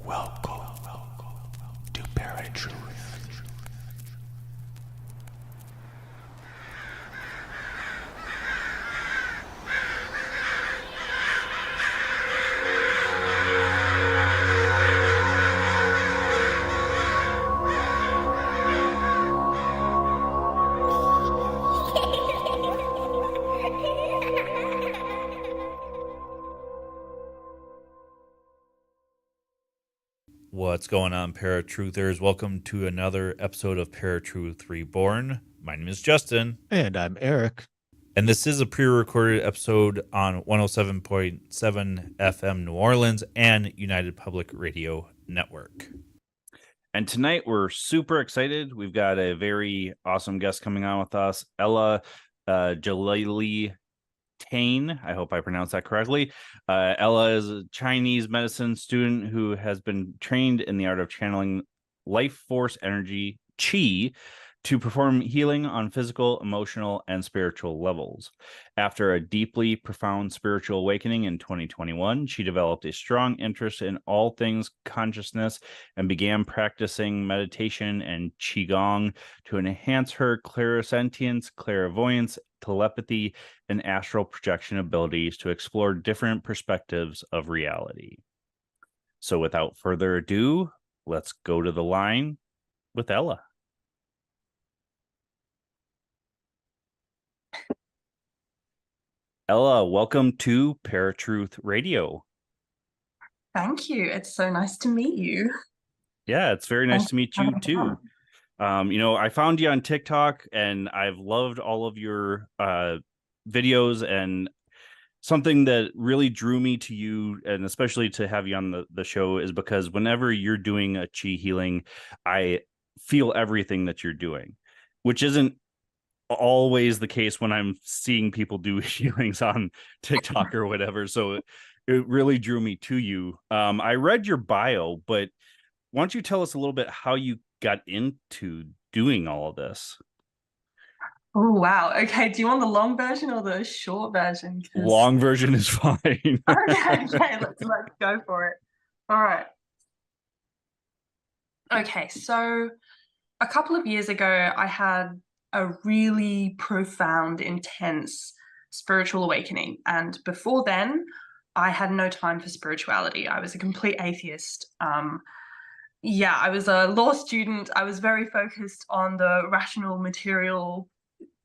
Welcome to ParaTruth. What's going on, ParaTruthers? Welcome to another episode of ParaTruth Reborn. My name is Justin. And I'm Eric. And this is a pre-recorded episode on 107.7 FM New Orleans and United Public Radio Network. And tonight we're super excited. We've got a very awesome guest coming on with us, Ella Djalili-Thain. I hope I pronounced that correctly. Ella is a Chinese medicine student who has been trained in the art of channeling life force energy, Qi, to perform healing on physical, emotional, and spiritual levels. After a deeply profound spiritual awakening in 2021, she developed a strong interest in all things consciousness and began practicing meditation and Qigong to enhance her clairsentience, clairvoyance, telepathy, and astral projection abilities to explore different perspectives of reality. So without further ado, let's go to the line with Ella. Ella, welcome to ParaTruth Radio. Thank you. It's so nice to meet you. Yeah, it's very nice to meet you too. I found you on TikTok and I've loved all of your videos, and something that really drew me to you, and especially to have you on the show, is because whenever you're doing a Qi healing, I feel everything that you're doing, which isn't always the case when I'm seeing people do healings on TikTok or whatever. So it really drew me to you. I read your bio, but why don't you tell us a little bit how you got into doing all of this? Oh, wow. Okay. Do you want the long version or the short version? Long version is fine. Okay, let's go for it. All right. Okay, so a couple of years ago, I had a really profound, intense spiritual awakening. And before then, I had no time for spirituality. I was a complete atheist. I was a law student. I was very focused on the rational, material,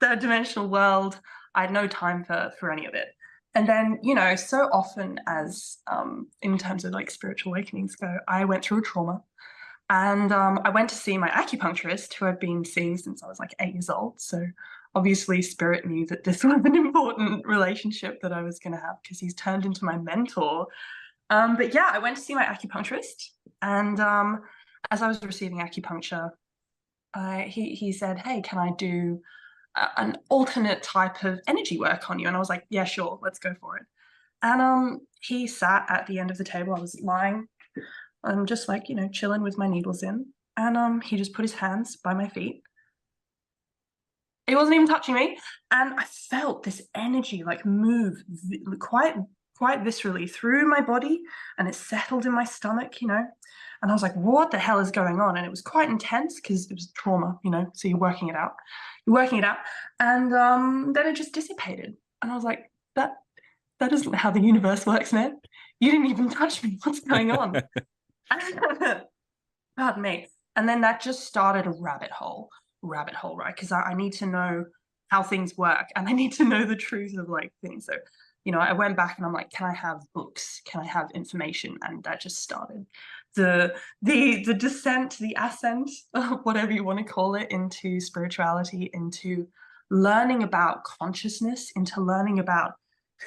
third-dimensional world. I had no time for any of it. And then, so often as in terms of like spiritual awakenings go, I went through a trauma. And I went to see my acupuncturist, who I'd been seeing since I was like 8 years old. So obviously Spirit knew that this was an important relationship that I was going to have, because he's turned into my mentor. But yeah, I went to see my acupuncturist. And as I was receiving acupuncture, he said, hey, can I do an alternate type of energy work on you? And I was like, yeah, sure, let's go for it. And he sat at the end of the table. I was lying. I'm just like, chilling with my needles in. And he just put his hands by my feet. He wasn't even touching me. And I felt this energy like move quite viscerally through my body, and it settled in my stomach, And I was like, what the hell is going on? And it was quite intense because it was trauma, so you're working it out. And then it just dissipated. And I was like, that isn't how the universe works, man. You didn't even touch me. What's going on? Pardon me. And then that just started a rabbit hole, right? Because I need to know how things work, and I need to know the truth of like things. So, I went back and I'm like, can I have books? Can I have information? And that just started the descent, the ascent, whatever you want to call it, into spirituality, into learning about consciousness, into learning about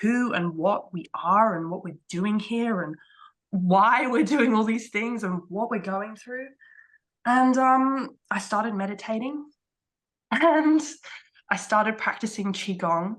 who and what we are and what we're doing here and why we're doing all these things and what we're going through. And I started meditating, and I started practicing Qigong.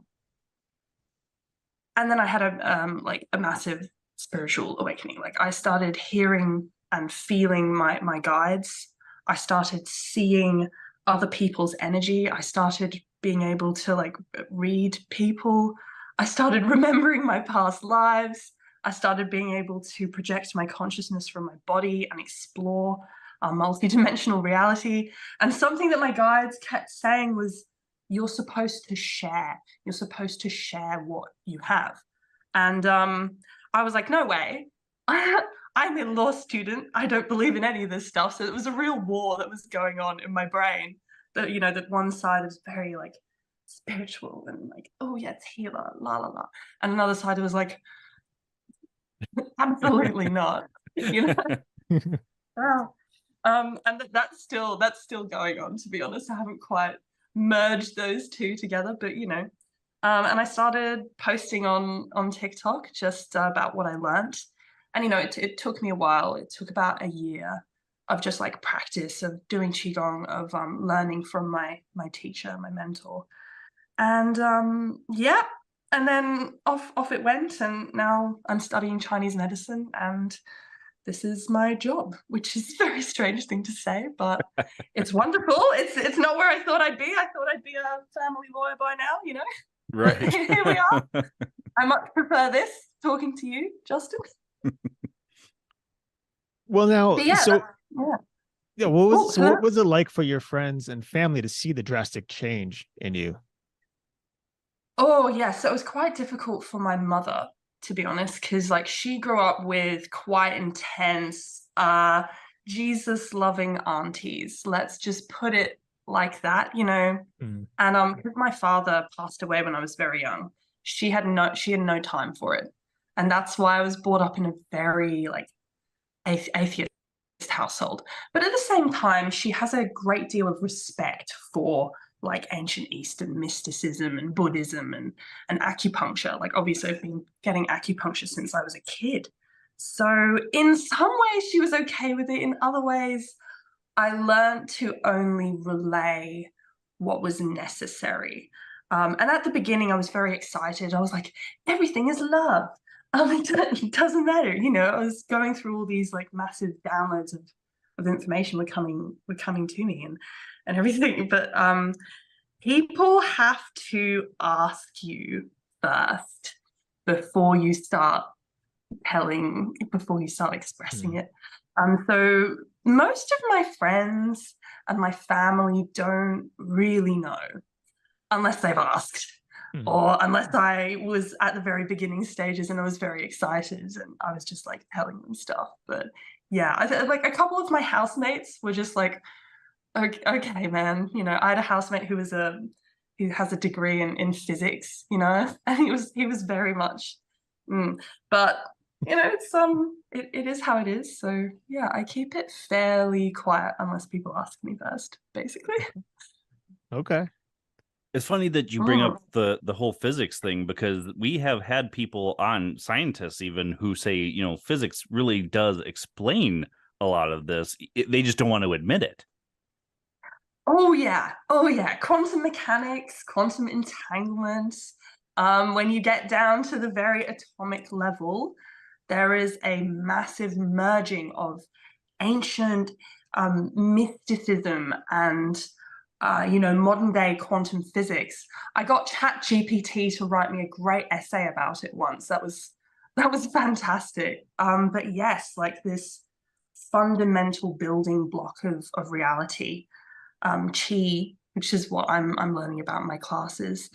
And then I had a massive spiritual awakening. Like, I started hearing and feeling my guides. I started seeing other people's energy. I started being able to like read people. I started remembering my past lives. I started being able to project my consciousness from my body and explore multidimensional reality. And something that my guides kept saying was, you're supposed to share. You're supposed to share what you have. And I was like, no way. I'm a law student. I don't believe in any of this stuff. So it was a real war that was going on in my brain. That, you know, that one side is very like spiritual and like, oh yeah, it's healer, la la la. And another side was like, absolutely not. You know? And that's still going on, to be honest. I haven't quite merged those two together, but you know. And I started posting on TikTok just about what I learned. And, you know, it took me a while. It took about a year of just like practice of doing Qigong, of learning from my teacher, my mentor. And yeah, and then off it went. And now I'm studying Chinese medicine, and this is my job, which is a very strange thing to say, but it's wonderful. It's not where I thought I'd be. I thought I'd be a family lawyer by now, you know. Right. Here we are. I much prefer this, talking to you, Justin. Well, now, But yeah, so yeah. what was it like for your friends and family to see the drastic change in you? Oh, yeah. So it was quite difficult for my mother, to be honest, because like she grew up with quite intense, Jesus-loving aunties. Let's just put it like that, you know. Mm. And because my father passed away when I was very young, she had no time for it. And that's why I was brought up in a very like atheist household. But at the same time, she has a great deal of respect for like ancient Eastern mysticism and Buddhism and acupuncture. Like obviously I've been getting acupuncture since I was a kid. So in some ways she was okay with it. In other ways, I learned to only relay what was necessary. And at the beginning, I was very excited. I was like, everything is love. It doesn't matter. You know, I was going through all these like massive downloads of information were coming to me and everything. But people have to ask you first before you start expressing it. So most of my friends and my family don't really know unless they've asked. Or unless I was at the very beginning stages and I was very excited and I was just like telling them stuff. But yeah, like a couple of my housemates were just like, okay, man. You know, I had a housemate who has a degree in physics, you know, and he was very much, but you know, it's it is how it is. So yeah, I keep it fairly quiet unless people ask me first, basically. Okay. It's funny that you bring up the whole physics thing, because we have had people on, scientists even, who say, you know, physics really does explain a lot of this. They just don't want to admit it. Oh yeah. Quantum mechanics, quantum entanglements. When you get down to the very atomic level, there is a massive merging of ancient mysticism and you know, modern day quantum physics. I got ChatGPT to write me a great essay about it once. That was fantastic. But yes, like this fundamental building block of reality, Qi, which is what I'm learning about in my classes,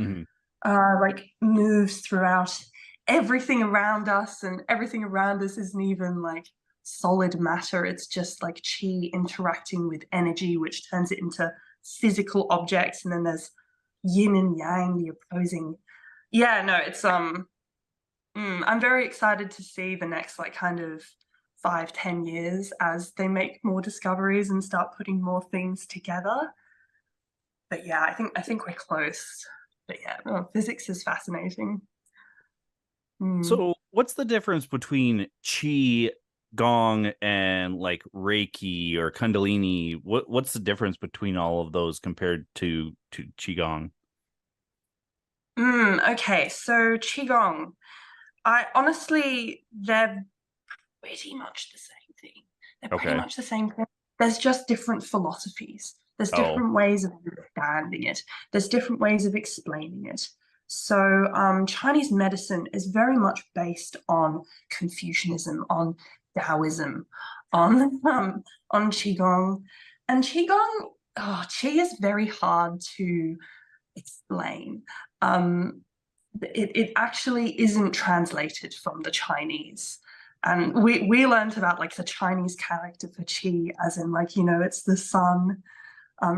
like moves throughout everything around us, and everything around us isn't even like solid matter. It's just like Qi interacting with energy, which turns it into physical objects. And then there's yin and yang, the opposing. Yeah, no, it's I'm very excited to see the next like kind of 5-10 years as they make more discoveries and start putting more things together. But yeah, I think we're close. But yeah, physics is fascinating. So what's the difference between Qi Gong and like Reiki or Kundalini? What's the difference between all of those compared to Qigong? Okay, so Qigong, I honestly, they're pretty much the same thing. They're pretty much the same thing. There's just different philosophies. There's different ways of understanding it. There's different ways of explaining it. So Chinese medicine is very much based on Confucianism, on Taoism, on Qigong. And Qigong, Qi is very hard to explain. It actually isn't translated from the Chinese. And we learned about like the Chinese character for Qi, as in like, it's the sun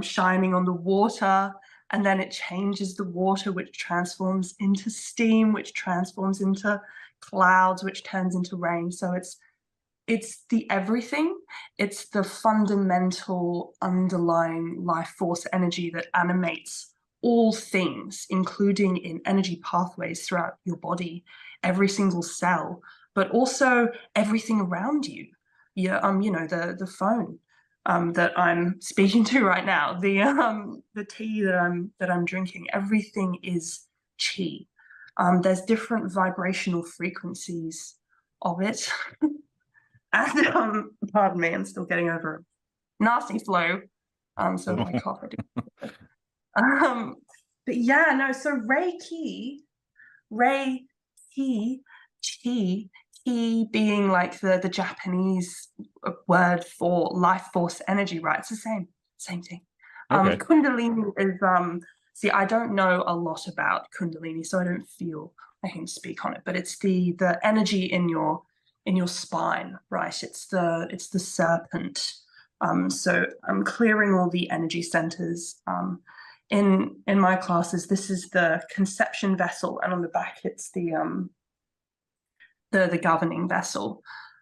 shining on the water, and then it changes the water, which transforms into steam, which transforms into clouds, which turns into rain. So it's the everything. It's the fundamental underlying life force energy that animates all things, including in energy pathways throughout your body, every single cell, but also everything around you. Yeah, the phone that I'm speaking to right now, the tea that I'm drinking, everything is qi. There's different vibrational frequencies of it. And pardon me, I'm still getting over a nasty flu. So if I cough, I do. But yeah, no, so Reiki, Qi being like the Japanese word for life force energy, right? It's the same thing. Okay. Kundalini is see, I don't know a lot about Kundalini, so I don't feel I can speak on it, but it's the energy in your spine, right? It's the serpent. So I'm clearing all the energy centers. In my classes, this is the conception vessel, and on the back it's the governing vessel.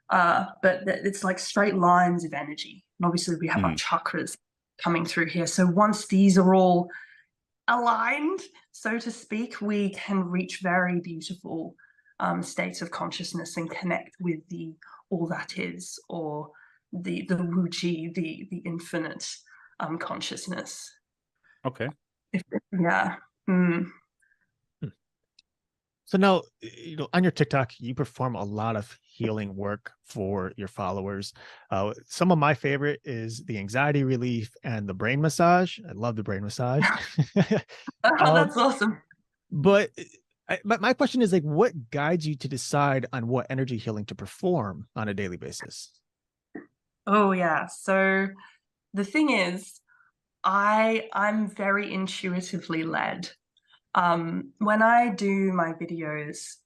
But it's like straight lines of energy. And obviously we have our chakras coming through here. So once these are all aligned, so to speak, we can reach very beautiful states of consciousness and connect with the all that is, or the Wu Chi, the infinite consciousness. Okay. Yeah. So now, on your TikTok, you perform a lot of healing work for your followers. Some of my favorite is the anxiety relief and the brain massage. I love the brain massage. That's awesome. But my question is, like, what guides you to decide on what energy healing to perform on a daily basis? Oh yeah. So the thing is, I'm very intuitively led. When I do my videos,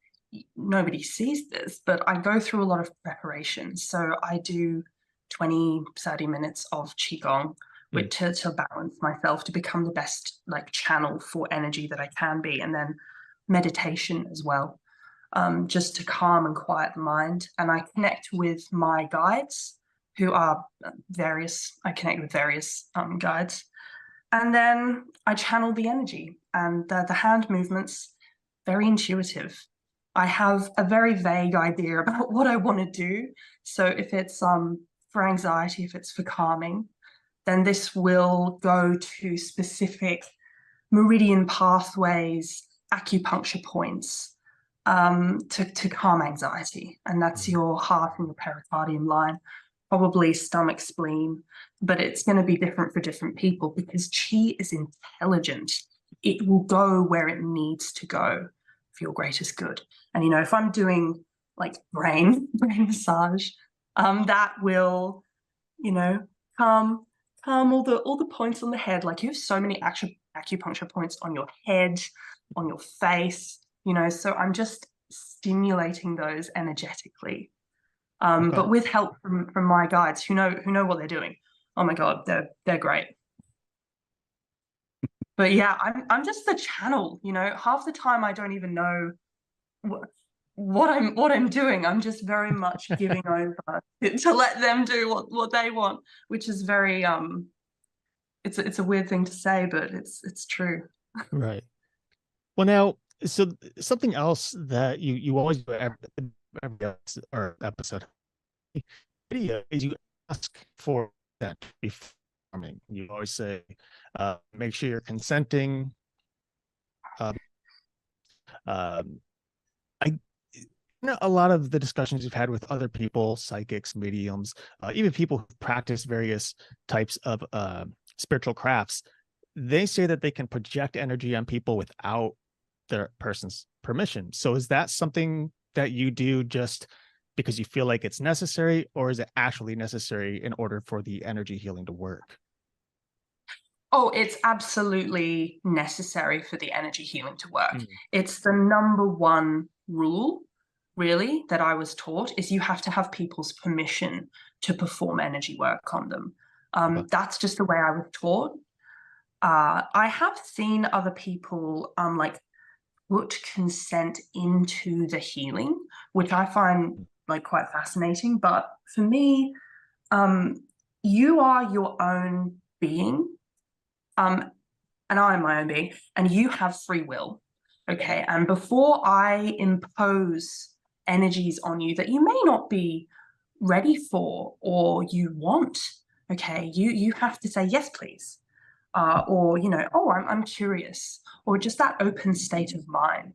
nobody sees this, but I go through a lot of preparation. So I do 20, 30 minutes of Qigong to balance myself, to become the best like channel for energy that I can be. And then meditation as well, just to calm and quiet the mind. And I connect with my guides, who are I connect with various guides. And then I channel the energy, and the hand movements, very intuitive. I have a very vague idea about what I want to do. So if it's for anxiety, if it's for calming, then this will go to specific meridian pathways, acupuncture points to calm anxiety. And that's your heart and your pericardium line, probably stomach, spleen, but it's going to be different for different people because Qi is intelligent. It will go where it needs to go for your greatest good. And, if I'm doing like brain massage, that will, calm all the points on the head. Like, you have so many acupuncture points on your head, on your face, so I'm just stimulating those energetically. Okay. But with help from my guides who know what they're doing. Oh my God, they're great. But yeah, I'm just the channel, half the time I don't even know what I'm doing. I'm just very much giving over to let them do what they want, which is very it's a weird thing to say, but it's true. Right. Well, now, so something else that you always do every episode video is you ask for that before performing. You always say, make sure you're consenting. A lot of the discussions you've had with other people, psychics, mediums, even people who practice various types of spiritual crafts, they say that they can project energy on people without the person's permission. So is that something that you do just because you feel like it's necessary, or is it actually necessary in order for the energy healing to work? Oh, it's absolutely necessary for the energy healing to work. Mm. It's the number one rule, really, that I was taught, is you have to have people's permission to perform energy work on them. That's just the way I was taught. I have seen other people like put consent into the healing, which I find like quite fascinating. But for me, you are your own being. And I'm my own being, and you have free will. Okay. And before I impose energies on you that you may not be ready for or you want, okay, you have to say yes, please. Or, you know, oh, I'm curious, or just that open state of mind.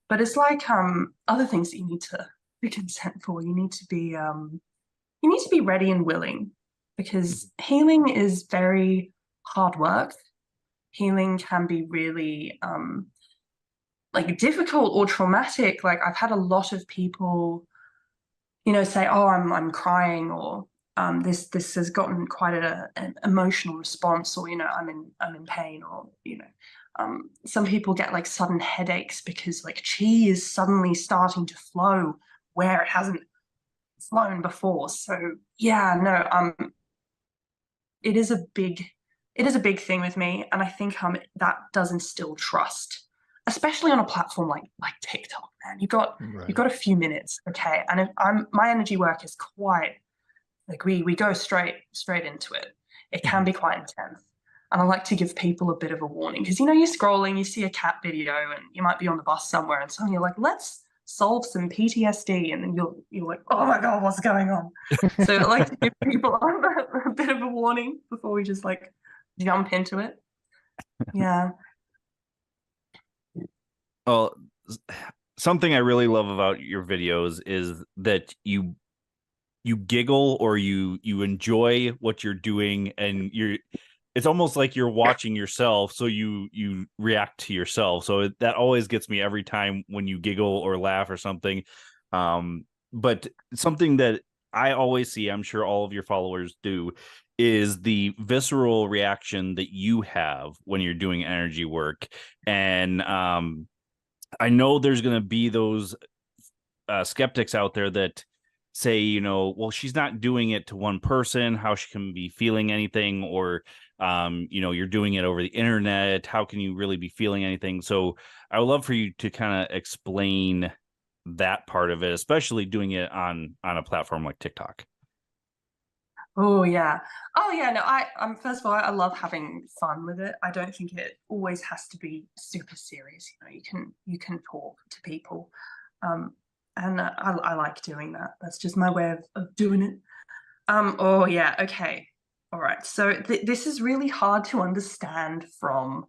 But it's like other things that you need to be consent for. You need to be ready and willing, because healing is very hard work. Healing can be really like difficult or traumatic. Like I've had a lot of people, you know, say, "Oh, I'm crying," or this has gotten quite an emotional response, or you know, I'm in pain, or you know, some people get like sudden headaches because like chi is suddenly starting to flow where it hasn't flown before. So yeah, no, it is a big thing with me, and I think that does instill trust, especially on a platform like TikTok. Man, you've got a few minutes, okay? And if my energy work is quite like we go straight into it. It can be quite intense, and I like to give people a bit of a warning, because you know, you're scrolling, you see a cat video, and you might be on the bus somewhere, and suddenly you're like, let's solve some PTSD, and then you're like, oh my god, what's going on? So I like to give people a bit of a warning before we just like jump into it. Yeah. Well, something I really love about your videos is that you giggle, or you enjoy what you're doing, and it's almost like you're watching yourself, so you react to yourself. So that always gets me every time when you giggle or laugh or something. But something that I always see, I'm sure all of your followers do, is the visceral reaction that you have when you're doing energy work. And I know there's going to be those skeptics out there that say, you know, well, she's not doing it to one person, how she can be feeling anything, or you know, you're doing it over the internet, how can you really be feeling anything? So I would love for you to kind of explain that part of it, especially doing it on a platform like TikTok. Oh yeah. No, first of all, I love having fun with it. I don't think it always has to be super serious. You know, you can talk to people. And I like doing that. That's just my way of doing it. Oh yeah, okay. All right. So this is really hard to understand from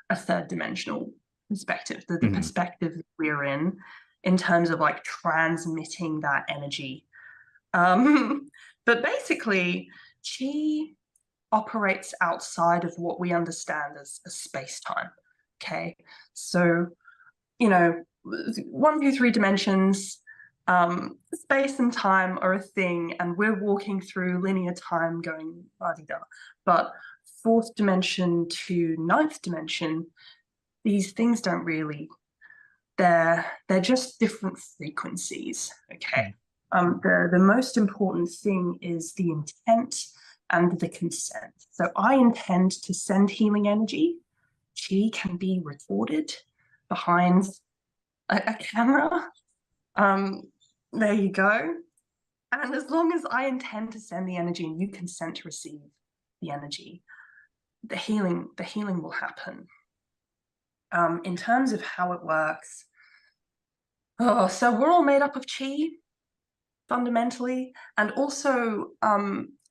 a third dimensional perspective, the perspective that we're in terms of like transmitting that energy. But basically, chi operates outside of what we understand as space-time. Okay. So, you know, 1, 2, 3 dimensions, space and time are a thing, and we're walking through linear time going la-di-da. But 4th dimension to 9th dimension, these things don't really, they're just different frequencies. Okay. The most important thing is the intent and the consent. So I intend to send healing energy. Chi can be recorded behind a camera. There you go. And as long as I intend to send the energy and you consent to receive the energy, the healing will happen. In terms of how it works, so we're all made up of chi, fundamentally, and also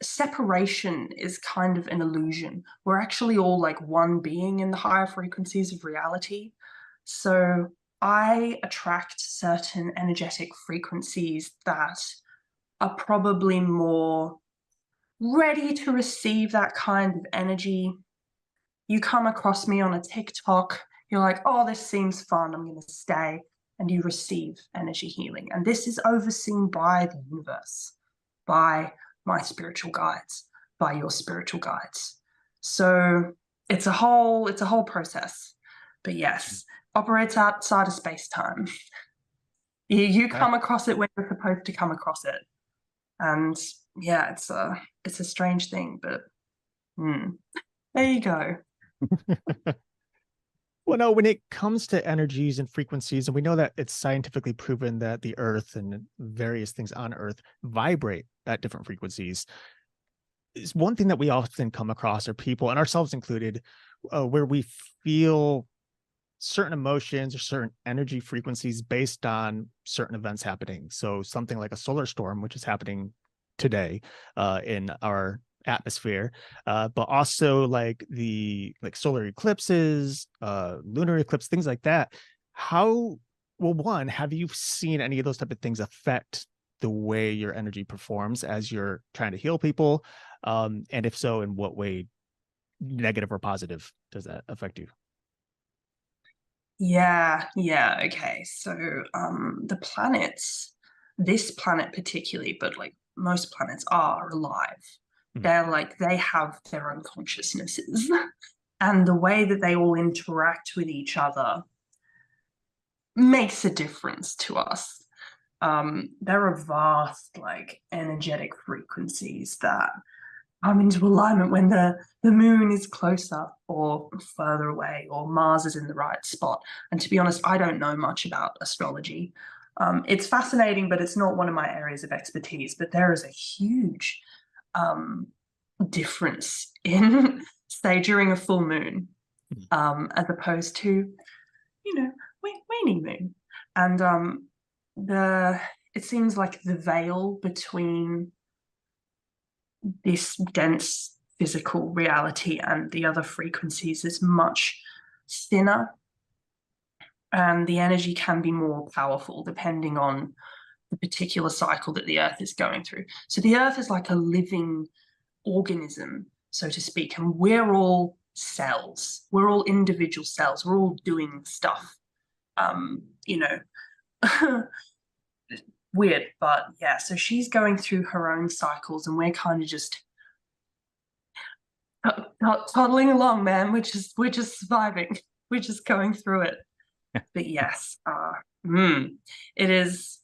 separation is kind of an illusion. We're actually all like one being in the higher frequencies of reality. So I attract certain energetic frequencies that are probably more ready to receive that kind of energy. You come across me on a TikTok, You're like, oh, this seems fun, I'm going to stay. And you receive energy healing. And this is overseen by the universe, by my spiritual guides, by your spiritual guides. So it's a whole process. But yes, operates outside of space-time. You come across it when you're supposed to come across it. And yeah, it's a strange thing, but there you go. Well, no, when it comes to energies and frequencies, and we know that it's scientifically proven that the earth and various things on earth vibrate at different frequencies. Is one thing that we often come across are people, and ourselves included, where we feel certain emotions or certain energy frequencies based on certain events happening. So something like a solar storm, which is happening today in our atmosphere, but also like solar eclipses, lunar eclipse, things like that. How, well, one, have you seen any of those type of things affect the way your energy performs as you're trying to heal people? And if so, in what way, negative or positive, does that affect you? Yeah, okay. So the planets, this planet particularly, but like most planets are alive. They're like, they have their own consciousnesses. And the way that they all interact with each other makes a difference to us. There are vast, like, energetic frequencies that come into alignment when the moon is closer or further away, or Mars is in the right spot. And to be honest, I don't know much about astrology. It's fascinating, but it's not one of my areas of expertise. But there is a huge difference in, say, during a full moon, as opposed to, waning moon. And it seems like the veil between this dense physical reality and the other frequencies is much thinner, and the energy can be more powerful depending on the particular cycle that the earth is going through. So the earth is like a living organism, so to speak, and we're all cells. We're all individual cells. We're all doing stuff. Weird, but yeah, so she's going through her own cycles, and we're kind of just toddling along, man. We're just surviving. We're just going through it. But yes, it is.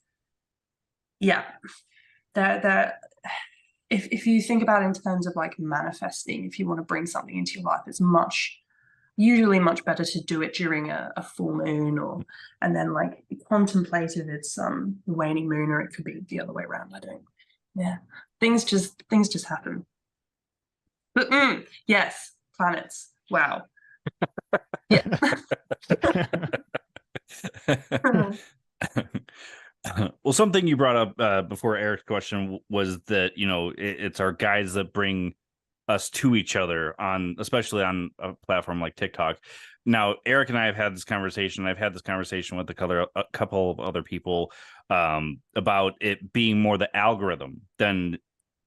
Yeah, that if you think about it in terms of like manifesting, if you want to bring something into your life, it's usually much better to do it during a full moon, and then like contemplative, it's the waning moon, or it could be the other way around. Things just happen. But yes, planets. Wow. Yeah. Well, something you brought up before Eric's question was that, it's our guides that bring us to each other, especially on a platform like TikTok. Now, Eric and I have had this conversation. I've had this conversation with a couple of other people about it being more the algorithm than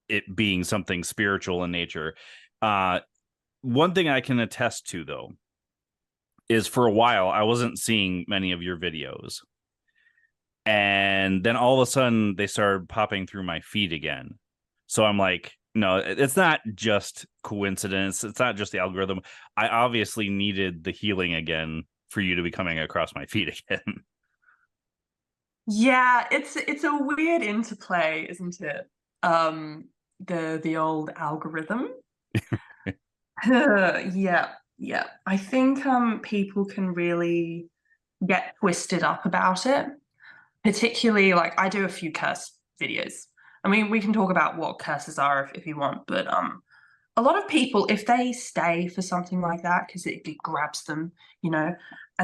it being something spiritual in nature. One thing I can attest to, though, is for a while I wasn't seeing many of your videos, and then all of a sudden they started popping through my feed again. So I'm like, no, it's not just coincidence. It's not just the algorithm. I obviously needed the healing again for you to be coming across my feed again. Yeah, it's a weird interplay, isn't it? The old algorithm. Yeah. I think people can really get twisted up about it. Particularly, like, I do a few curse videos. I mean, we can talk about what curses are if you want, but a lot of people, if they stay for something like that because it grabs them, and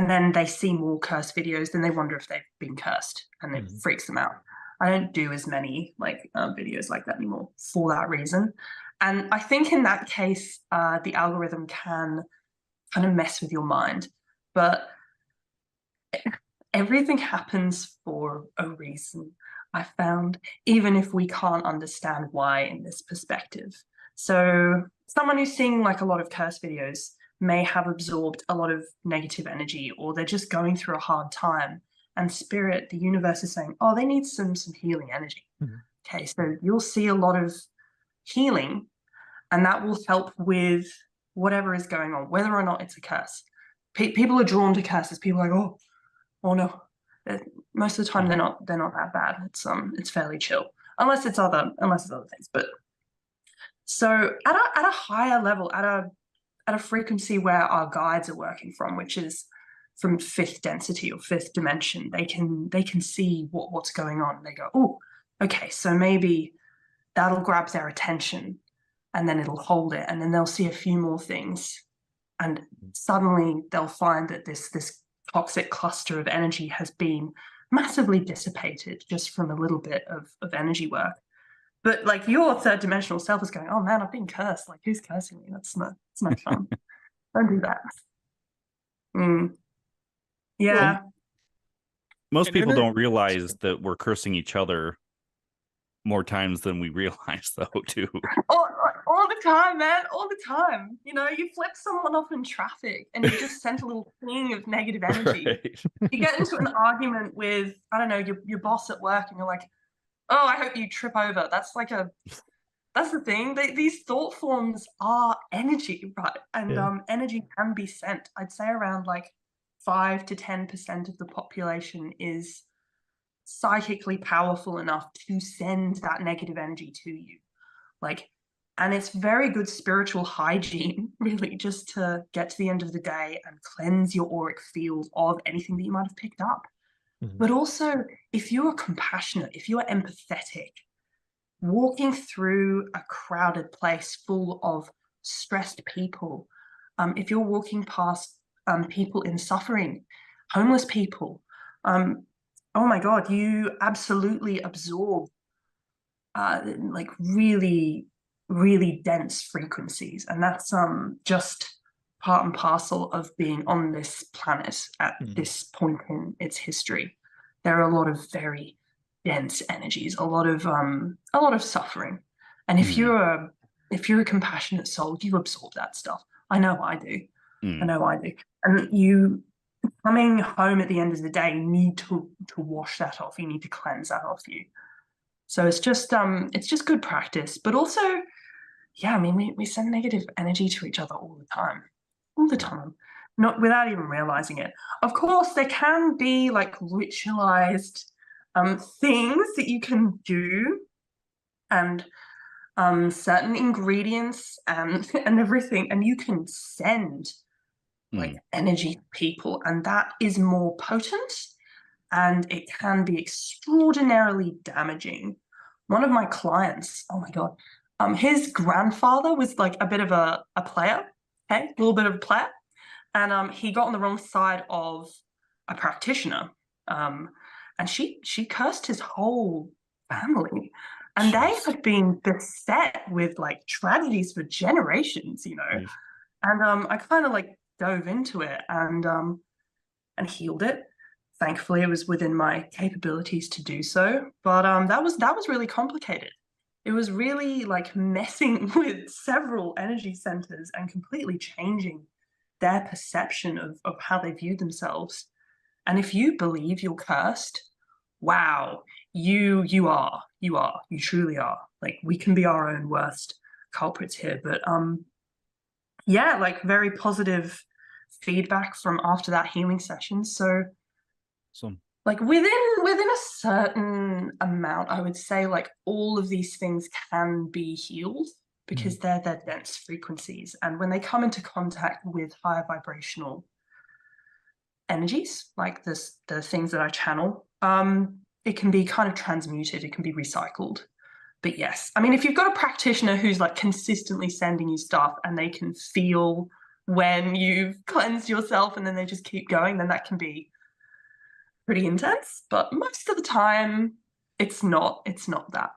then they see more curse videos, then they wonder if they've been cursed, and it freaks them out. I don't do as many videos like that anymore for that reason. And I think in that case, the algorithm can kind of mess with your mind, but everything happens for a reason, I found, even if we can't understand why in this perspective. So someone who's seeing like a lot of curse videos, may have absorbed a lot of negative energy, or they're just going through a hard time. And spirit, the universe is saying, oh, they need some healing energy. Mhm. Okay, so you'll see a lot of healing, and that will help with whatever is going on, whether or not it's a curse. People are drawn to curses. People are like, oh no. Most of the time, they're not that bad. It's fairly chill, unless it's other things. But so at a higher level, at a frequency where our guides are working from, which is from fifth density or fifth dimension, they can see what's going on. They go, oh, okay, so maybe that'll grab their attention, and then it'll hold it, and then they'll see a few more things, and suddenly they'll find that this toxic cluster of energy has been massively dissipated just from a little bit of energy work. But like your third dimensional self is going, oh man, I've been cursed. Like, who's cursing me? It's no fun. Don't do that. Yeah. Well, most people don't realize that we're cursing each other more times than we realize, though, too. All the time, man. All the time. You know, you flip someone off in traffic and you just sent a little thing of negative energy. Right. You get into an argument with, I don't know, your boss at work, and you're like, oh, I hope you trip over. That's the thing. These thought forms are energy, right? And energy can be sent. I'd say around like 5 to 10% of the population is psychically powerful enough to send that negative energy to you. Like, and it's very good spiritual hygiene, really, just to get to the end of the day and cleanse your auric field of anything that you might have picked up. Mm-hmm. But also, if you are compassionate, if you are empathetic, walking through a crowded place full of stressed people, if you're walking past people in suffering, homeless people, oh my God, you absolutely absorb like really, really dense frequencies. And that's just part and parcel of being on this planet at this point in its history. There are a lot of very dense energies, a lot of suffering. And if you're a compassionate soul, you absorb that stuff. I know I do. I know I do. And you coming home at the end of the day, you need to wash that off. You need to cleanse that off you. So it's just good practice. But also, yeah, I mean, we send negative energy to each other all the time, not without even realizing it. Of course, there can be like ritualized things that you can do, and certain ingredients and everything, and you can send like energy to people, and that is more potent, and it can be extraordinarily damaging. One of my clients, oh my God, his grandfather was like a bit of a player, okay, a little bit of a player, and he got on the wrong side of a practitioner, and she cursed his whole family, and they had been beset with like tragedies for generations, you know. And I kind of like dove into it and healed it. Thankfully, it was within my capabilities to do so, but that was really complicated. It was really like messing with several energy centers and completely changing their perception of how they view themselves. And if you believe you're cursed, wow, you truly are. Like, we can be our own worst culprits here. But yeah, like very positive feedback from after that healing session. So like within a certain amount, I would say like all of these things can be healed because they're dense frequencies. And when they come into contact with higher vibrational energies, like the things that I channel, it can be kind of transmuted, it can be recycled. But yes, I mean, if you've got a practitioner who's like consistently sending you stuff and they can feel when you've cleansed yourself and then they just keep going, then that can be pretty intense. But most of the time, it's not that.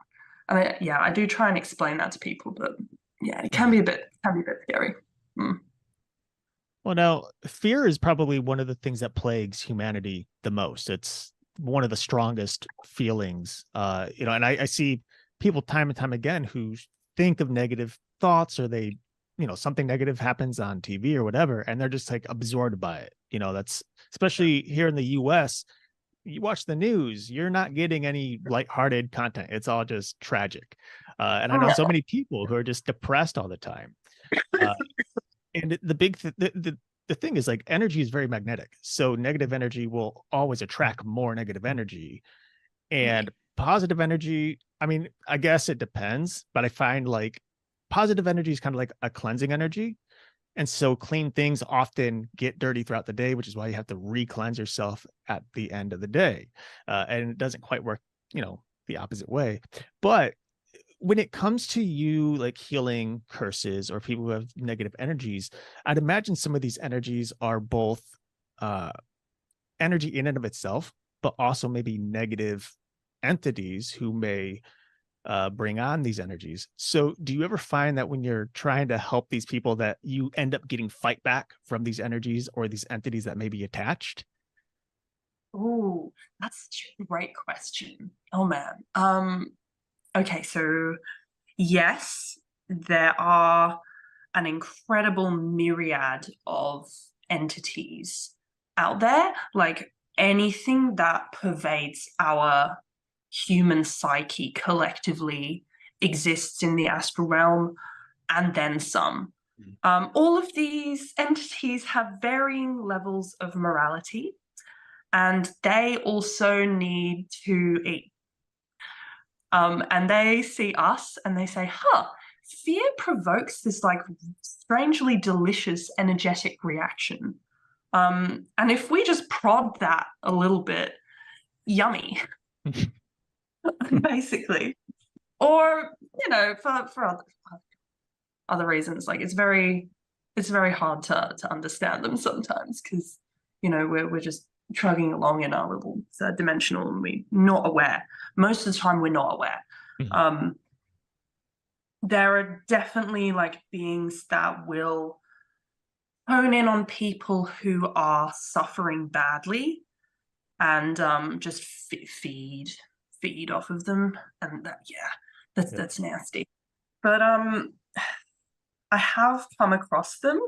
And I do try and explain that to people, but yeah, it can be a bit scary. Well, now, fear is probably one of the things that plagues humanity the most. It's one of the strongest feelings, and I see people time and time again who think of negative thoughts, or they something negative happens on TV or whatever, and they're just like absorbed by it. That's especially here in the US. You watch the news, you're not getting any lighthearted content. It's all just tragic. And I know so many people who are just depressed all the time. And the thing is, like, energy is very magnetic. So negative energy will always attract more negative energy. And positive energy, I mean, I guess it depends, but I find like positive energy is kind of like a cleansing energy. And so clean things often get dirty throughout the day, which is why you have to re-cleanse yourself at the end of the day. And it doesn't quite work, the opposite way. But when it comes to you like healing curses or people who have negative energies, I'd imagine some of these energies are both energy in and of itself, but also maybe negative entities who may bring on these energies. So do you ever find that when you're trying to help these people that you end up getting fight back from these energies or these entities that may be attached? Oh, that's such a great question. Oh man. Okay, so yes, there are an incredible myriad of entities out there, like anything that pervades our human psyche collectively exists in the astral realm, and then some. All of these entities have varying levels of morality, and they also need to eat. And they see us and they say, fear provokes this like strangely delicious energetic reaction. And if we just prod that a little bit, yummy. Basically, or for other reasons, like it's very hard to understand them sometimes, because we're just chugging along in our little third dimensional, and we're not aware. Most of the time we're not aware. There are definitely like beings that will hone in on people who are suffering badly and just feed off of them, and that's nasty. But I have come across them.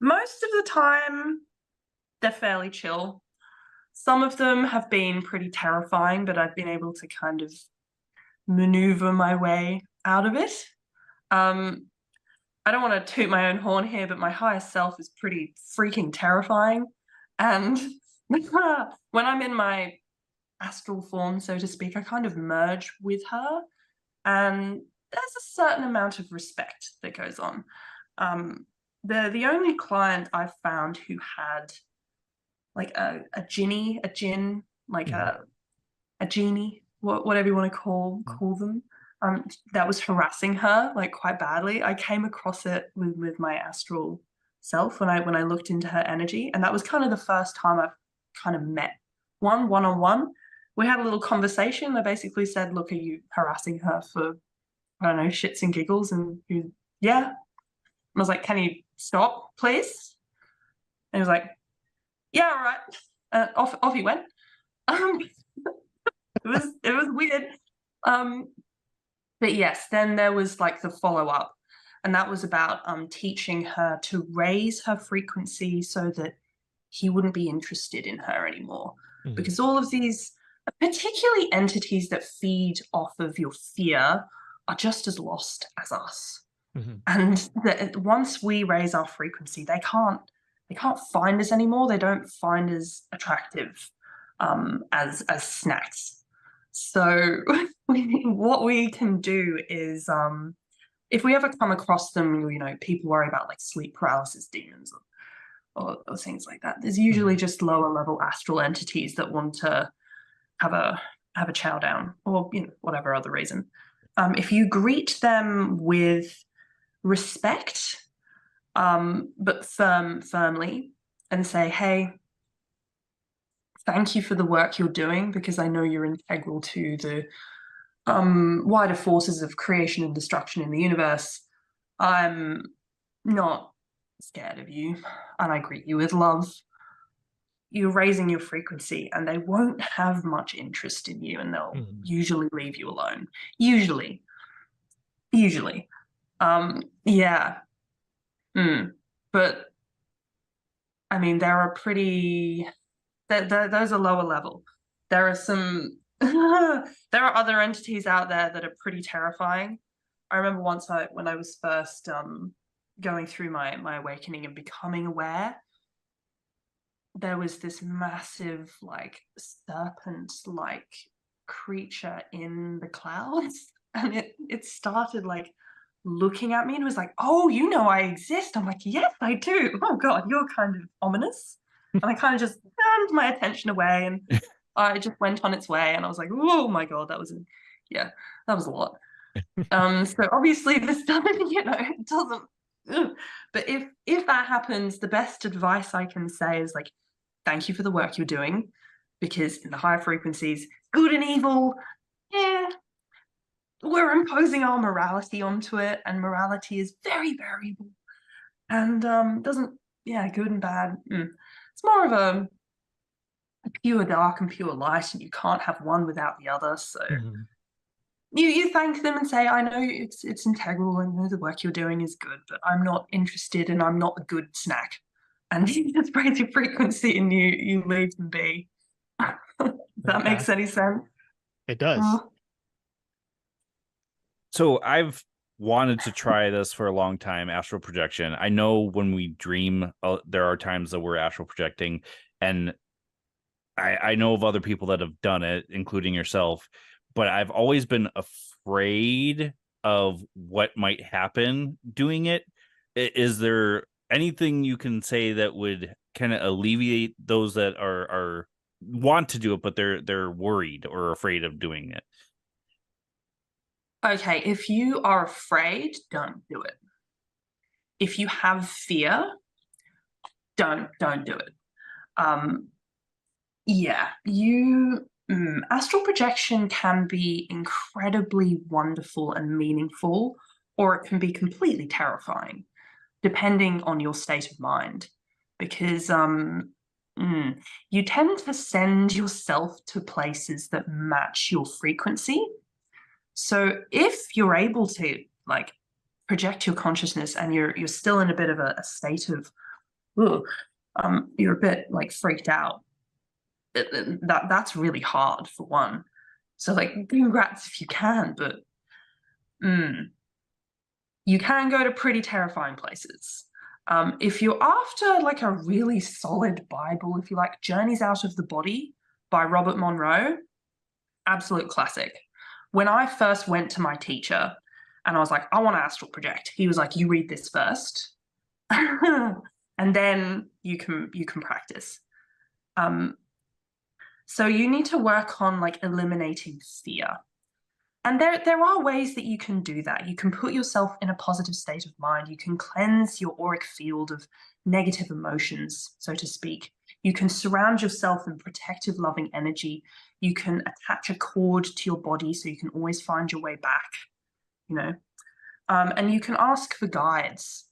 Most of the time they're fairly chill. Some of them have been pretty terrifying, but I've been able to kind of maneuver my way out of it. I don't want to toot my own horn here, but my higher self is pretty freaking terrifying, and when I'm in my astral form, so to speak, I kind of merge with her, and there's a certain amount of respect that goes on. The only client I've found who had like a jinn, like a genie, whatever you want to call them, that was harassing her like quite badly. I came across it with my astral self when I looked into her energy, and that was kind of the first time I've kind of met one-on-one. We had a little conversation. I basically said, look, are you harassing her for, I don't know, shits and giggles? And he was, yeah. I was like, can you stop, please? And he was like, yeah, all right. Off he went. It was weird. But yes, then there was like the follow-up, and that was about teaching her to raise her frequency so that he wouldn't be interested in her anymore. Because all of these, particularly entities that feed off of your fear, are just as lost as us. And once we raise our frequency, they can't find us anymore. They don't find us attractive as snacks. So what we can do is, if we ever come across them, people worry about like sleep paralysis demons or things like that. There's usually just lower level astral entities that want to have a chow down, or whatever other reason. If you greet them with respect, but firmly, and say, hey, thank you for the work you're doing, because I know you're integral to the wider forces of creation and destruction in the universe. I'm not scared of you, and I greet you with love. You're raising your frequency, and they won't have much interest in you, and they'll usually leave you alone. Usually. Yeah. But I mean, there are pretty, those are lower level. There are some, there are other entities out there that are pretty terrifying. I remember once when I was first going through my awakening and becoming aware, there was this massive like serpent like creature in the clouds, and it started like looking at me and was like, "Oh, you know I exist." I'm like, "Yes, I do." "Oh God, you're kind of ominous." And I kind of just turned my attention away, and I just went on its way. And I was like, "Oh my God, that was a lot." So obviously this doesn't, it doesn't. Ugh. But if that happens, the best advice I can say is like, thank you for the work you're doing, because in the higher frequencies, good and evil, yeah, we're imposing our morality onto it, and morality is very variable and doesn't, good and bad. It's more of a pure dark and pure light, and you can't have one without the other. So you thank them and say, I know it's integral and the work you're doing is good, but I'm not interested and I'm not a good snack. And you just raise your frequency and you leave them be. If that makes any sense. It does. So I've wanted to try this for a long time, astral projection. I know when we dream, there are times that we're astral projecting, and I know of other people that have done it, including yourself, but I've always been afraid of what might happen doing it. Is there anything you can say that would kind of alleviate those that are want to do it, but they're worried or afraid of doing it? Okay, if you are afraid, don't do it. If you have fear, don't do it. Astral projection can be incredibly wonderful and meaningful, or it can be completely terrifying, depending on your state of mind, because you tend to send yourself to places that match your frequency. So if you're able to like project your consciousness and you're still in a bit of a state of, you're a bit like freaked out, that's really hard for one. So like, congrats if you can, but you can go to pretty terrifying places. If you're after like a really solid Bible, if you like Journeys Out of the Body by Robert Monroe, absolute classic. When I first went to my teacher and I was like, I want to astral project, he was like, you read this first and then you can practice. So you need to work on like eliminating fear. And there are ways that you can do that. You can put yourself in a positive state of mind. You can cleanse your auric field of negative emotions, so to speak. You can surround yourself in protective, loving energy. You can attach a cord to your body so you can always find your way back, and you can ask for guides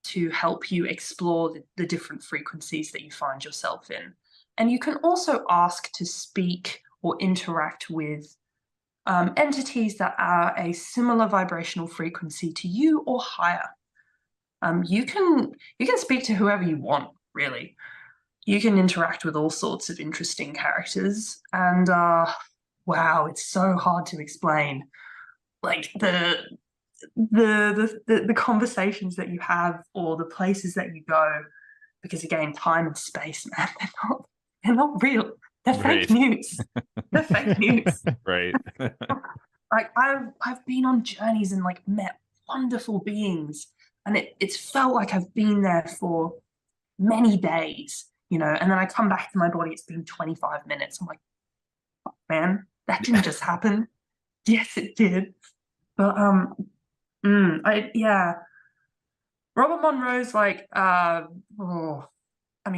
to help you explore the different frequencies that you find yourself in. And you can also ask to speak or interact with entities that are a similar vibrational frequency to you or higher. You can speak to whoever you want, really. You can interact with all sorts of interesting characters, and wow, it's so hard to explain. Like the conversations that you have or the places that you go, because again, time and space, man, they're not real. They're fake news. They're fake news. Right. Like I've been on journeys and like met wonderful beings, and it's felt like I've been there for many days, and then I come back to my body, it's been 25 minutes. I'm like, oh, man, that didn't just happen. Yes, it did. But Robert Monroe's like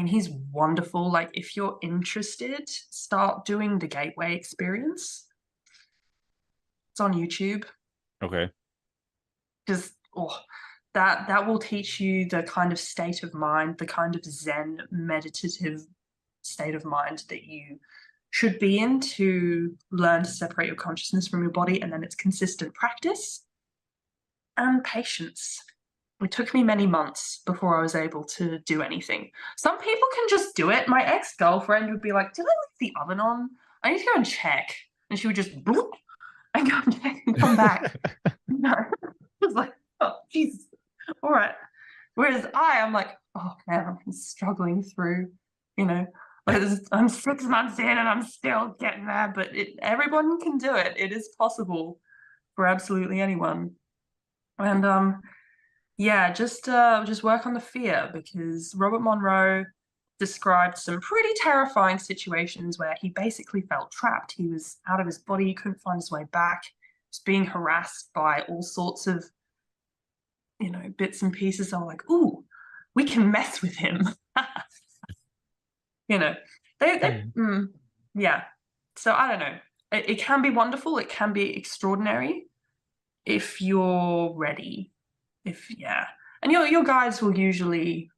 he's wonderful. Like, if you're interested, start doing the Gateway Experience. It's on YouTube. Okay. Just that will teach you the kind of state of mind, the kind of Zen meditative state of mind that you should be in to learn to separate your consciousness from your body, and then it's consistent practice. and patience. It took me many months before I was able to do anything. Some people can just do it. My ex-girlfriend would be like, did I leave the oven on? I need to go and check. And she would just bloop and go and check and come back. No. I was like, oh, Jesus. All right. Whereas I'm like, oh man, I'm struggling through, I'm 6 months in and I'm still getting there, but everyone can do it. It is possible for absolutely anyone. And just work on the fear, because Robert Monroe described some pretty terrifying situations where he basically felt trapped. He was out of his body, he couldn't find his way back, he was being harassed by all sorts of, bits and pieces. I'm like, ooh, we can mess with him. Yeah. So I don't know. It can be wonderful. It can be extraordinary if you're ready. And your guides will usually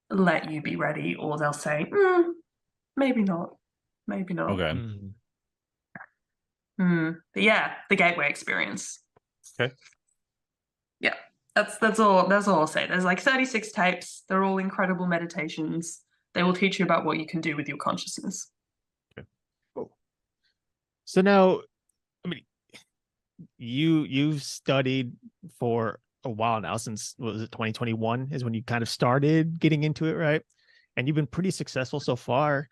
let you be ready, or they'll say, maybe not. Okay. But yeah, the gateway experience. Okay. Yeah, that's all I'll say. There's like 36 tapes. They're all incredible meditations. They will teach you about what you can do with your consciousness. Okay. Cool. So now, I mean, you've studied for a while now, since, was it 2021 is when you kind of started getting into it, right? And you've been pretty successful so far.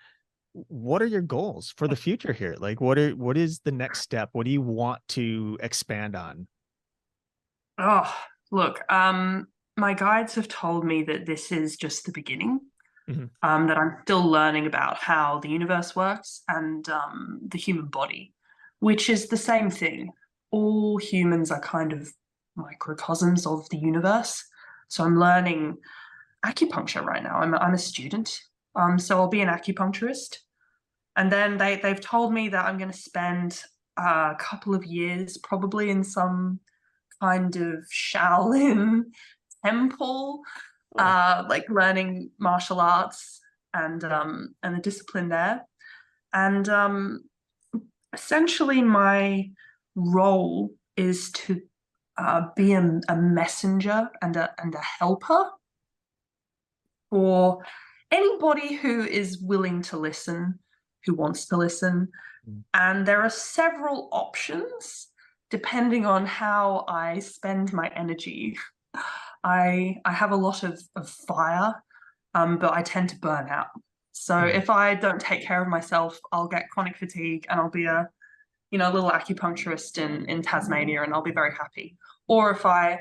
What are your goals for the future here? Like, what is the next step? What do you want to expand on? Oh, look, my guides have told me that this is just the beginning. That I'm still learning about how the universe works and the human body, which is the same thing. All humans are kind of microcosms of the universe. So I'm learning acupuncture right now. I'm a student, so I'll be an acupuncturist. And then they've told me that I'm going to spend a couple of years probably in some kind of Shaolin temple, like learning martial arts and the discipline there. And essentially my role is to be a messenger and a helper for anybody who is willing to listen, who wants to listen. And there are several options depending on how I spend my energy. I have a lot of fire, but I tend to burn out. So if I don't take care of myself, I'll get chronic fatigue and I'll be a little acupuncturist in Tasmania, and I'll be very happy. Or if I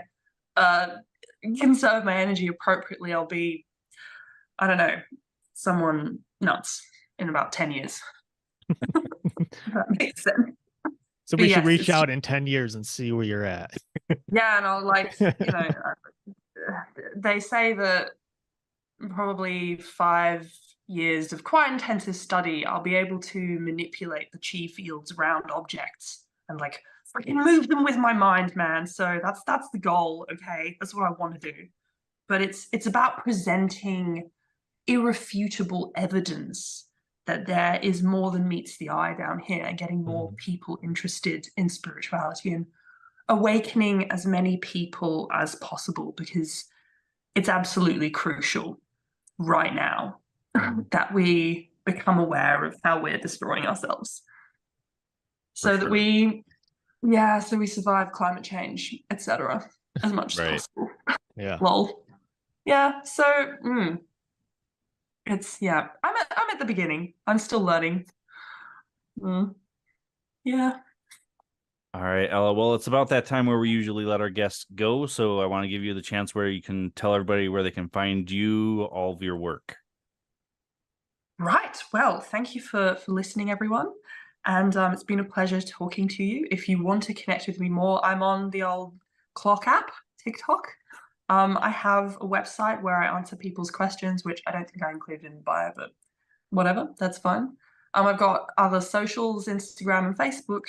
conserve my energy appropriately, I'll be, I don't know, someone nuts in about 10 years. That makes sense. So we should reach out in 10 years and see where you're at. Yeah, and I'll they say that probably 5 years of quite intensive study, I'll be able to manipulate the chi fields around objects and like freaking move them with my mind, man. So that's the goal. Okay, that's what I want to do. But it's about presenting irrefutable evidence that there is more than meets the eye down here, and getting more people interested in spirituality and awakening as many people as possible, because it's absolutely crucial right now that we become aware of how we're destroying ourselves, so that we survive climate change, etc., as much as possible. Yeah. Lol. Yeah. So I'm at the beginning. I'm still learning. Yeah. All right, Ella. Well, it's about that time where we usually let our guests go. So I want to give you the chance where you can tell everybody where they can find you, all of your work. Right. Well, thank you for listening, everyone. And it's been a pleasure talking to you. If you want to connect with me more, I'm on the old Clock app, TikTok. I have a website where I answer people's questions, which I don't think I included in the bio, but whatever, that's fine. I've got other socials, Instagram and Facebook.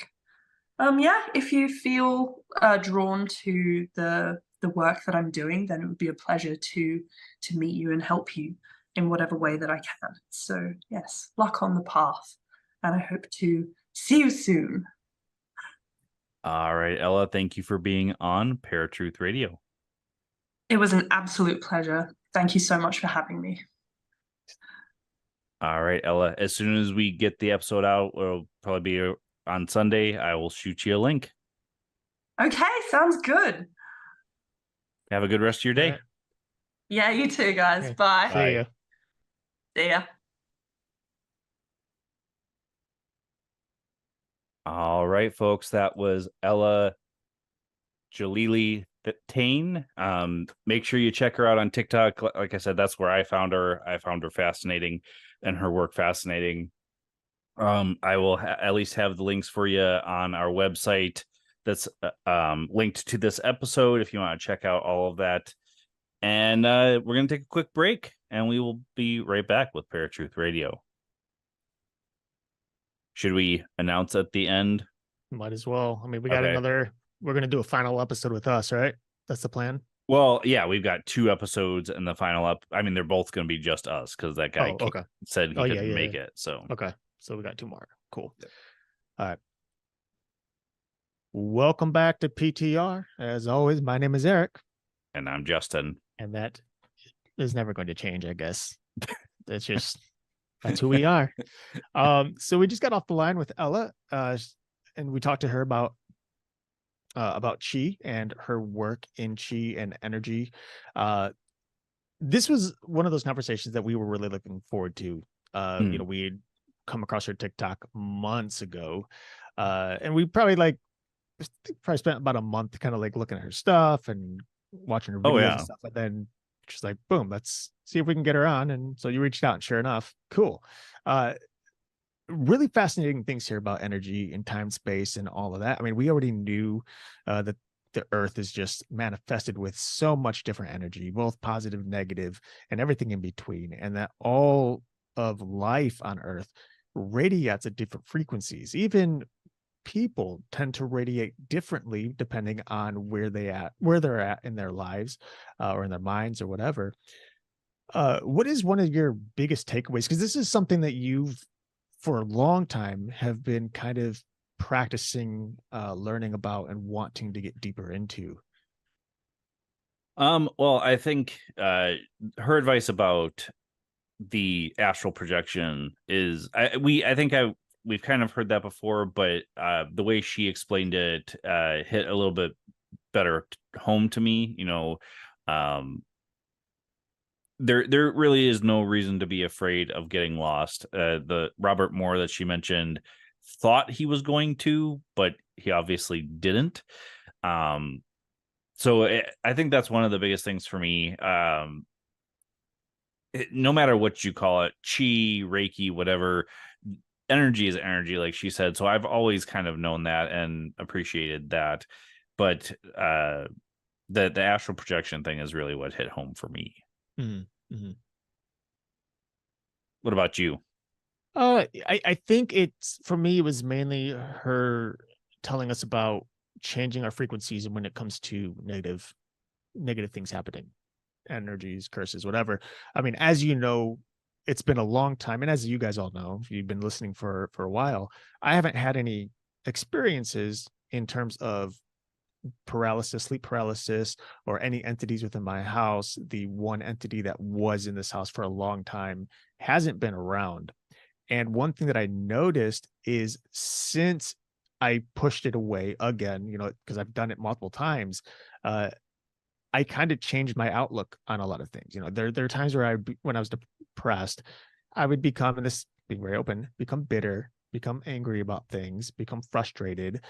If you feel drawn to the work that I'm doing, then it would be a pleasure to meet you and help you in whatever way that I can. So yes, luck on the path, and I hope to see you soon. All right, Ella, thank you for being on ParaTruth Radio. It was an absolute pleasure. Thank you so much for having me. All right, Ella, as soon as we get the episode out, it'll probably be on Sunday. I will shoot you a link. Okay, sounds good. Have a good rest of your day. All right. Yeah, you too, guys. Okay. Bye. See ya. See ya. All right, folks, that was Ella Djalili-Thain. Make sure you check her out on TikTok. Like I said, that's where I found her. I found her fascinating and her work fascinating. I will at least have the links for you on our website that's linked to this episode if you want to check out all of that. And we're going to take a quick break, and we will be right back with ParaTruth Radio. Should we announce at the end? Might as well. I mean, we got Okay. another. We're gonna do a final episode with us, right? That's the plan. Well, yeah, we've got 2 episodes, and the final up. I mean, they're both going to be just us because that guy Oh, okay. said he Oh, yeah, couldn't yeah, make yeah. it. So Okay. So we got 2 more. Cool. All right. Welcome back to PTR. As always, my name is Eric, and I'm Justin. and that is never going to change, I guess. That's just that's who we are. So we just got off the line with Ella, and we talked to her about Qi and her work in Qi and energy. This was one of those conversations that we were really looking forward to. You know, we had come across her TikTok months ago, and we probably spent about a month kind of like looking at her stuff and watching her videos and stuff. And then just like, boom, let's see if we can get her on. And so you reached out, and sure enough, cool. Really fascinating things here about energy and time, space, and all of that. I mean, we already knew that the earth is just manifested with so much different energy, both positive, negative, and everything in between. And that all of life on earth radiates at different frequencies. Even people tend to radiate differently depending on where they're at in their lives, or in their minds or whatever. What is one of your biggest takeaways? Because this is something that you've for a long time have been kind of practicing, learning about and wanting to get deeper into. Well, I think her advice about the astral projection is we've kind of heard that before, but the way she explained it hit a little bit better home to me. You know, there really is no reason to be afraid of getting lost. The Robert Moore that she mentioned thought he was going to, but he obviously didn't. So I think that's one of the biggest things for me. No matter what you call it, Qi, Reiki, whatever, energy is energy, like she said. So I've always kind of known that and appreciated that. But the astral projection thing is really what hit home for me. Mm-hmm. What about you? I think it's, for me, it was mainly her telling us about changing our frequencies, and when it comes to negative things happening, energies, curses, whatever. I mean, as you know, it's been a long time, and as you guys all know, if you've been listening for a while, I haven't had any experiences in terms of sleep paralysis, or any entities within my house. The one entity that was in this house for a long time hasn't been around. And one thing that I noticed is, since I pushed it away again, you know, because I've done it multiple times, I kind of changed my outlook on a lot of things. You know, there are times where when I was depressed, I would become, and this being very open, become bitter, become angry about things, become frustrated.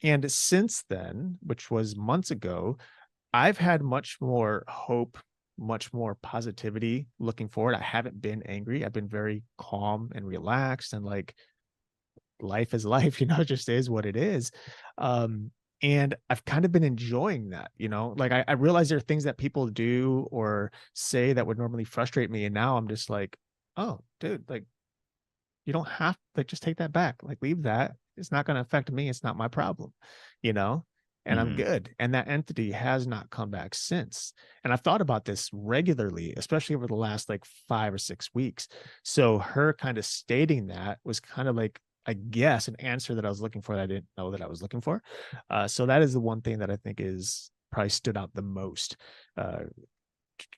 And since then, which was months ago, I've had much more hope, much more positivity looking forward. I haven't been angry. I've been very calm and relaxed, and like, life is life, you know, it just is what it is. And I've kind of been enjoying that, you know, like I realize there are things that people do or say that would normally frustrate me. And now I'm just like, oh, dude, like, you don't have, like, just take that back. Like, leave that. It's not going to affect me. It's not my problem, you know, and I'm good. And that entity has not come back since. And I've thought about this regularly, especially over the last like 5 or 6 weeks. So her kind of stating that was kind of like I guess, an answer that I was looking for that I didn't know that I was looking for. So that is the one thing that I think is probably stood out the most.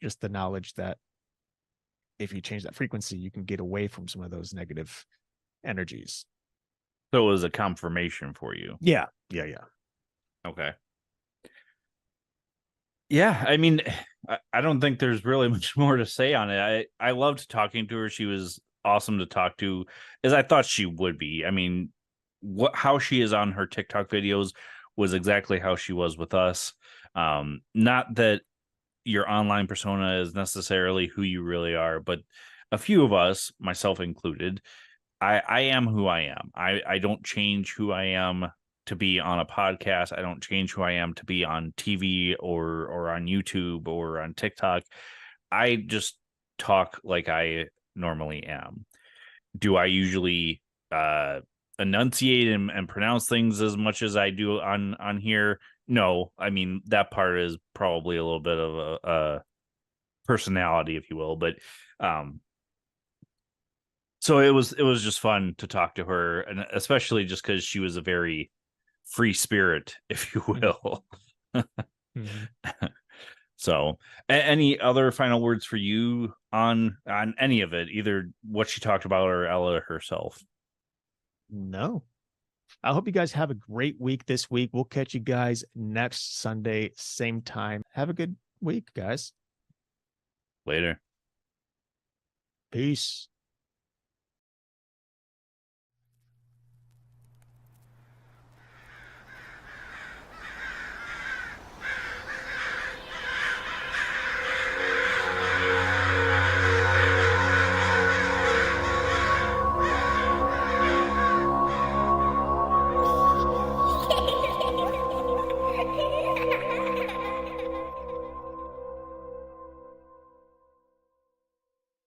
Just the knowledge that if you change that frequency, you can get away from some of those negative energies. So it was a confirmation for you. Yeah. Okay. Yeah, I mean, I don't think there's really much more to say on it. I loved talking to her. She was awesome to talk to, as I thought she would be. I mean, how she is on her TikTok videos was exactly how she was with us. Not that your online persona is necessarily who you really are, but a few of us, myself included, I am who I am. I don't change who I am to be on a podcast. I don't change who I am to be on TV or on YouTube or on TikTok. I just talk like I normally am. Do I usually enunciate and pronounce things as much as I do on here? No. I mean, that part is probably a little bit of a personality, if you will, but so it was just fun to talk to her, and especially just because she was a very free spirit, if you will. So, any other final words for you on any of it, either what she talked about or Ella herself? No. I hope you guys have a great week this week. We'll catch you guys next Sunday, same time. Have a good week, guys. Later. Peace.